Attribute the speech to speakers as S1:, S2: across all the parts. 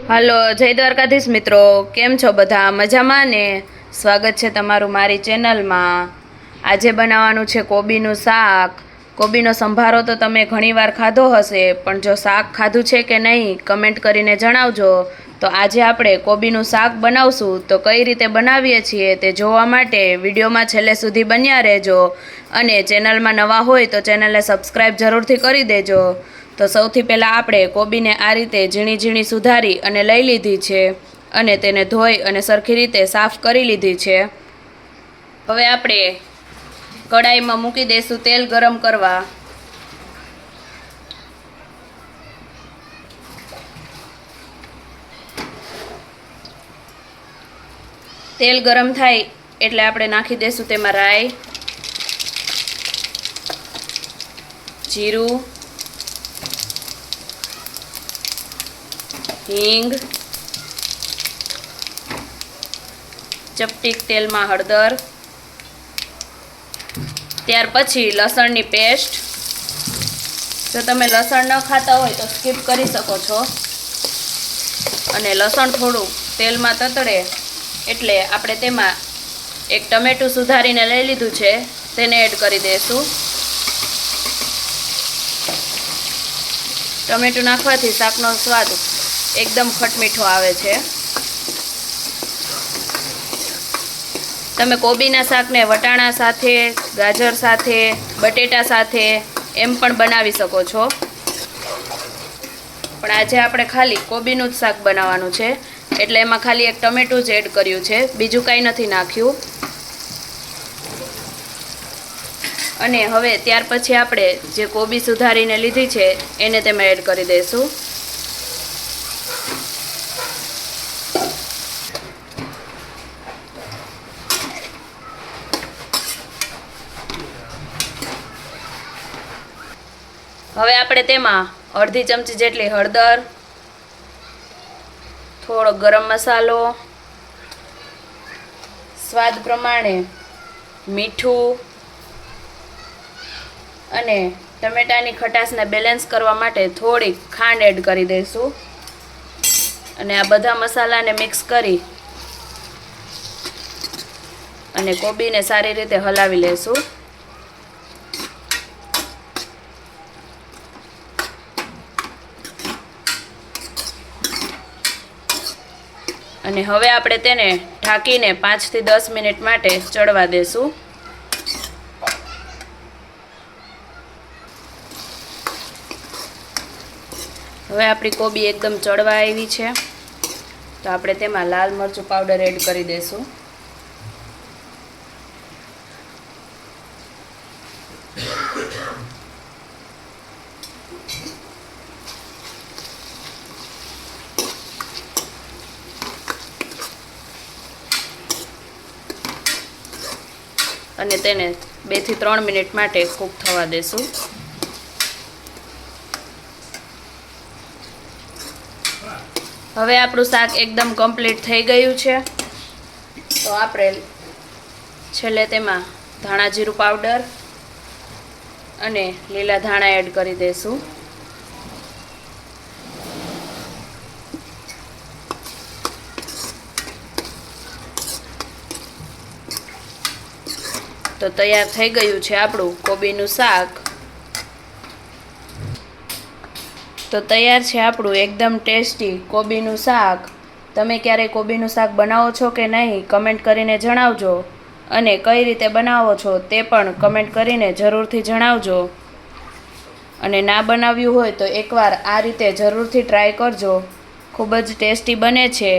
S1: હાલો, જય દ્વારકાધીશ મિત્રો. કેમ છો બધા? મજામાં ને? સ્વાગત છે તમારું મારી ચેનલમાં. આજે બનાવવાનું છે કોબીનું શાક. કોબીનો સંભારો તો તમે ઘણીવાર ખાધો હશે, પણ જો શાક ખાધું છે કે નહીં કમેન્ટ કરીને જણાવજો. તો આજે આપણે કોબીનું શાક બનાવશું. તો કઈ રીતે બનાવીએ છીએ તે જોવા માટે વિડીયોમાં છેલ્લે સુધી બન્યા રહેજો. અને ચેનલમાં નવા હોય તો ચેનલને સબસ્ક્રાઈબ જરૂરથી કરી દેજો. તો સૌથી પહેલાં આપણે કોબીને આ રીતે ઝીણી ઝીણી સુધારી અને લઈ લીધી છે અને તેને ધોઈ અને સરખી રીતે સાફ કરી લીધી છે. હવે આપણે કડાઈમાં મૂકી દઈશું તેલ ગરમ કરવા. તેલ ગરમ થાય એટલે આપણે નાખી દઈશું તેમાં રાઈ, જીરું, હિંગ, ચપટીક તેલમાં હળદર, ત્યાર પછી લસણની પેસ્ટ. જો તમે લસણ ન ખાતા હોય તો સ્કીપ કરી શકો છો. અને લસણ થોડું તેલમાં તતડે એટલે આપણે તેમાં એક ટમેટું સુધારીને લઈ લીધું છે તેને એડ કરી દઈશું. ટમેટું નાખવાથી શાકનો સ્વાદ એકદમ ખટમીઠો આવે છે. તમે કોબીના શાકને વટાણા સાથે, ગાજર સાથે, બટેટા સાથે એમ પણ બનાવી શકો છો. પણ આજે આપણે ખાલી કોબીનું જ શાક બનાવવાનું છે એટલે એમાં ખાલી એક ટમેટું જ એડ કર્યું છે, બીજું કાંઈ નથી નાખ્યું. અને હવે ત્યાર પછી આપણે જે કોબી સુધારીને લીધી છે એને તેમાં એડ કરી દઈશું. હવે આપણે તેમાં અડધી ચમચી જેટલી હળદર, થોડો ગરમ મસાલો, સ્વાદ પ્રમાણે મીઠું અને ટમેટાની ખટાશને બેલેન્સ કરવા માટે થોડી ખાંડ એડ કરી દઈશું. અને આ બધા મસાલાને મિક્સ કરી અને કોબીને સારી રીતે હલાવી લઈશું. અને હવે આપણે તેને ઢાંકીને 5 થી 10 મિનિટ માટે ચડવા દેશું. હવે આપણી કોબી એકદમ ચડવા આવી છે તો આપણે તેમાં લાલ મરચું પાવડર એડ કરી દઈશું. અને તેને 2 થી 3 મિનિટ માટે કૂક થવા દેશું. હવે આપણું શાક એકદમ કમ્પ્લીટ થઈ ગયું છે તો આપણે છેલ્લે તેમાં ધાણા જીરું પાવડર અને લીલા ધાણા એડ કરી દઈશું. તો તૈયાર થઈ ગયું છે આપણું કોબીનું શાક. તો તૈયાર છે આપણું એકદમ ટેસ્ટી કોબીનું શાક. તમે ક્યારેય કોબીનું શાક બનાવો છો કે નહીં કમેન્ટ કરીને જણાવજો. અને કઈ રીતે બનાવો છો તે પણ કમેન્ટ કરીને જરૂરથી જણાવજો. અને ના બનાવ્યું હોય તો એકવાર આ રીતે જરૂરથી ટ્રાય કરજો. ખૂબ જ ટેસ્ટી બને છે.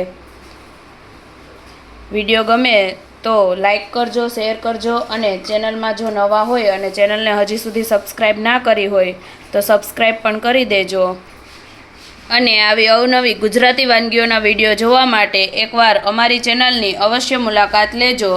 S1: વિડીયો ગમે તો લાઈક કરજો, શેર કરજો અને ચેનલમાં જો નવા હોય અને ચેનલને હજી સુધી સબસ્ક્રાઈબ ના કરી હોય તો સબસ્ક્રાઈબ પણ કરી દેજો. અને આવી અવનવી ગુજરાતી વાનગીઓના વિડીયો જોવા માટે એકવાર અમારી ચેનલની અવશ્ય મુલાકાત લેજો.